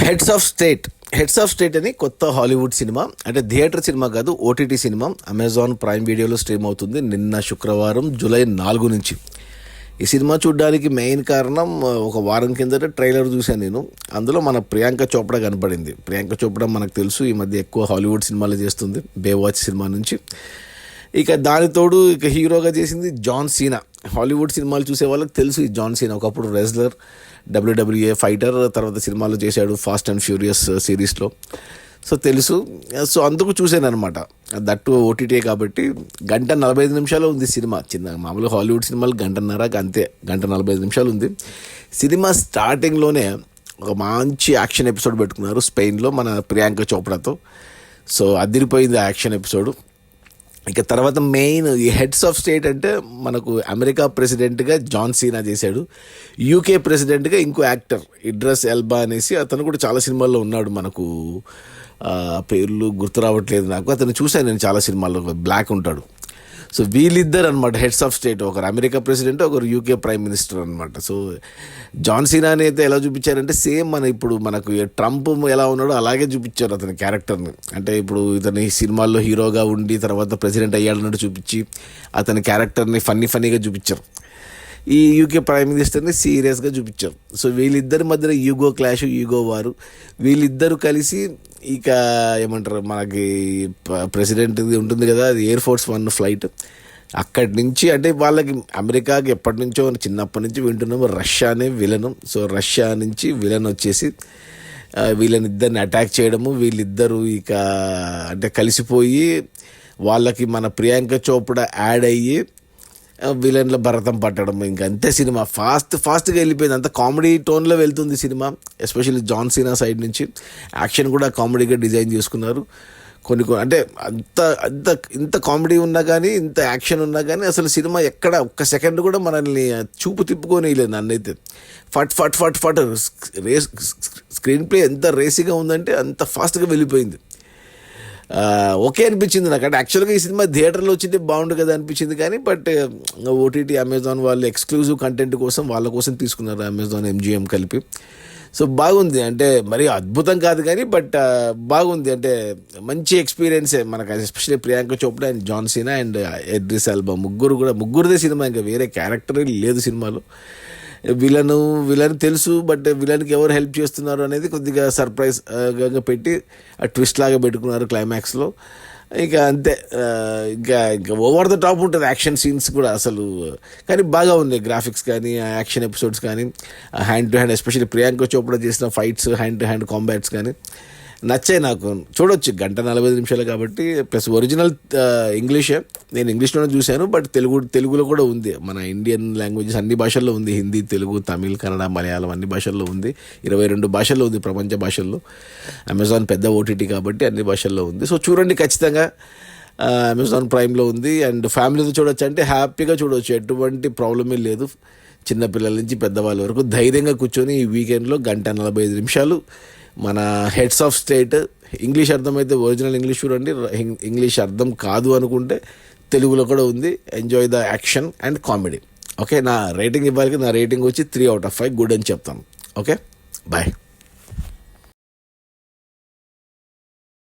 Heads of state అని కొత్త Hollywood cinema, అంటే థియేటర్ సినిమా కాదు, ఓటీటీ సినిమా. అమెజాన్ ప్రైమ్ వీడియోలో స్ట్రీమ్ అవుతుంది నిన్న శుక్రవారం జూలై 4 నుంచి. ఈ సినిమా చూడడానికి మెయిన్ కారణం, ఒక వారం కిందట ట్రైలర్ చూశాను నేను. అందులో మన ప్రియాంక చోప్రా కనపడింది. ప్రియాంక చోప్రా మనకు తెలుసు, ఈ మధ్య ఎక్కువ హాలీవుడ్ సినిమాలు చేస్తుంది, బేవాచ్ సినిమా నుంచి. ఇక దానితోడు ఇక హీరోగా చేసింది జాన్ సీనా. హాలీవుడ్ సినిమాలు చూసే వాళ్ళకి తెలుసు ఈ జాన్ సీనా. ఒకప్పుడు రెజ్లర్, డబ్ల్యూడబ్ల్యూఏ ఫైటర్, తర్వాత సినిమాలు చేశాడు ఫాస్ట్ అండ్ ఫ్యూరియస్ సిరీస్లో. సో తెలుసు. సో అందుకు చూశాను అనమాట. దట్టు ఓటీటీ కాబట్టి. 1:45 ఉంది సినిమా. చిన్న మామూలు హాలీవుడ్ సినిమాలు 1:30, అంతే. 1:45 ఉంది. సినిమా స్టార్టింగ్లోనే ఒక మంచి యాక్షన్ ఎపిసోడ్ పెట్టుకున్నారు స్పెయిన్లో మన ప్రియాంక చోప్రాతో. సో అదిరిపోయింది ఆ యాక్షన్ ఎపిసోడ్. ఇక తర్వాత మెయిన్ ఈ హెడ్స్ ఆఫ్ స్టేట్ అంటే మనకు అమెరికా ప్రెసిడెంట్గా జాన్ సీనా చేశాడు. యూకే ప్రెసిడెంట్గా ఇంకో యాక్టర్ ఇడ్రస్ ఎల్బా అనేసి, అతను కూడా చాలా సినిమాల్లో ఉన్నాడు. మనకు పేర్లు గుర్తు రావట్లేదు నాకు. అతను చూశాను నేను చాలా సినిమాల్లో, బ్లాక్ ఉంటాడు. సో వీళ్ళిద్దరు అనమాట హెడ్స్ ఆఫ్ స్టేట్. ఒకరు అమెరికా ప్రెసిడెంట్, ఒకరు యూకే ప్రైమ్ మినిస్టర్ అనమాట. సో జాన్ సీనాని అయితే ఎలా చూపించారంటే సేమ్ ఇప్పుడు మనకు ట్రంప్ ఎలా ఉన్నాడో అలాగే చూపించారు అతని క్యారెక్టర్ని. అంటే ఇప్పుడు ఇతని సినిమాల్లో హీరోగా ఉండి తర్వాత ప్రెసిడెంట్ అయ్యాడన్నట్టు చూపించి అతని క్యారెక్టర్ని ఫన్నీగా చూపించారు. ఈ యూకే ప్రైమ్ మినిస్టర్ని సీరియస్గా చూపించారు. సో వీళ్ళిద్దరి మధ్యన ఈగో వారు. వీళ్ళిద్దరూ కలిసి ఇక ఏమంటారు, మనకి ప్రెసిడెంట్ ఉంటుంది కదా, అది ఎయిర్ ఫోర్స్ 1 ఫ్లైట్. అక్కడి నుంచి అంటే వాళ్ళకి అమెరికాకి ఎప్పటి నుంచో చిన్నప్పటి నుంచి వింటున్నాము రష్యానే విలను. సో రష్యా నుంచి విలన్ వచ్చేసి వీళ్ళనిద్దరిని అటాక్ చేయడము, వీళ్ళిద్దరూ ఇక అంటే కలిసిపోయి వాళ్ళకి మన ప్రియాంక చోప్రా యాడ్ అయ్యి విలన్ల భరతం పట్టడం. ఇంకా అంతే సినిమా ఫాస్ట్గా వెళ్ళిపోయింది. అంత కామెడీ టోన్లో వెళ్తుంది సినిమా, ఎస్పెషల్లీ జాన్ సీనా సైడ్ నుంచి. యాక్షన్ కూడా కామెడీగా డిజైన్ చేసుకున్నారు. కొన్ని అంటే ఇంత కామెడీ ఉన్నా కానీ, ఇంత యాక్షన్ ఉన్నా కానీ అసలు సినిమా ఎక్కడ ఒక్క సెకండ్ కూడా మనల్ని చూపు తిప్పుకొని లేదు. నన్నైతే ఫట్ ఫట్ ఫట్ ఫట్ స్క్రీన్ ప్లే ఎంత రేసీగా ఉందంటే అంత ఫాస్ట్గా వెళ్ళిపోయింది. ఓకే అనిపించింది నాకు. అంటే యాక్చువల్గా ఈ సినిమా థియేటర్లో వచ్చింటే బాగుండు కదా అనిపించింది, కానీ బట్ ఓటీటీ అమెజాన్ వాళ్ళు ఎక్స్క్లూజివ్ కంటెంట్ కోసం వాళ్ళ కోసం తీసుకున్నారు, అమెజాన్ MGM కలిపి. సో బాగుంది. అంటే మరి అద్భుతం కాదు కానీ బట్ బాగుంది. అంటే మంచి ఎక్స్పీరియన్సే మనకు, especially Priyanka Chopra and John Cena and Idris Elba ముగ్గురుదే సినిమా. ఇంకా వేరే క్యారెక్టరే లేదు సినిమాలో. విలన్ తెలుసు, బట్ విలన్కి ఎవరు హెల్ప్ చేస్తున్నారు అనేది కొద్దిగా సర్ప్రైజ్గా పెట్టి ట్విస్ట్ లాగా పెట్టుకున్నారు క్లైమాక్స్లో. ఇక అంతే. ఇంకా ఓవర్ ద టాప్ ఉంటుంది యాక్షన్ సీన్స్ కూడా అసలు. కానీ బాగా ఉంది గ్రాఫిక్స్ కానీ, యాక్షన్ ఎపిసోడ్స్ కానీ, hand to hand, especially Priyanka Chopra చేసిన ఫైట్స్, హ్యాండ్ టు హ్యాండ్ కాంబాట్స్ కానీ నచ్చాయి నాకు. చూడొచ్చు 1:45 కాబట్టి. ప్లస్ ఒరిజినల్ ఇంగ్లీషే, నేను ఇంగ్లీష్లోనే చూశాను, బట్ తెలుగులో కూడా ఉంది. మన ఇండియన్ లాంగ్వేజెస్ అన్ని భాషల్లో ఉంది. హిందీ, తెలుగు, తమిళ్, కన్నడ, మలయాళం అన్ని భాషల్లో ఉంది. 22 భాషల్లో ఉంది, ప్రపంచ భాషల్లో. అమెజాన్ పెద్ద ఓటీటీ కాబట్టి అన్ని భాషల్లో ఉంది. సో చూడండి ఖచ్చితంగా. అమెజాన్ ప్రైమ్లో ఉంది అండ్ ఫ్యామిలీతో చూడొచ్చు, అంటే హ్యాపీగా చూడవచ్చు, ఎటువంటి ప్రాబ్లమే లేదు. చిన్నపిల్లల నుంచి పెద్దవాళ్ళ వరకు ధైర్యంగా కూర్చొని ఈ వీకెండ్లో 1:45 మన హెడ్స్ ఆఫ్ స్టేట్. ఇంగ్లీష్ అర్థమైతే ఒరిజినల్ ఇంగ్లీష్ చూడండి, ఇంగ్లీష్ అర్థం కాదు అనుకుంటే తెలుగులో కూడా ఉంది. Enjoy the action and comedy. Okay, నా రేటింగ్ ఇవ్వాలి. నా రేటింగ్ వచ్చి 3/5 గుడ్ అని చెప్తాను. Okay, bye.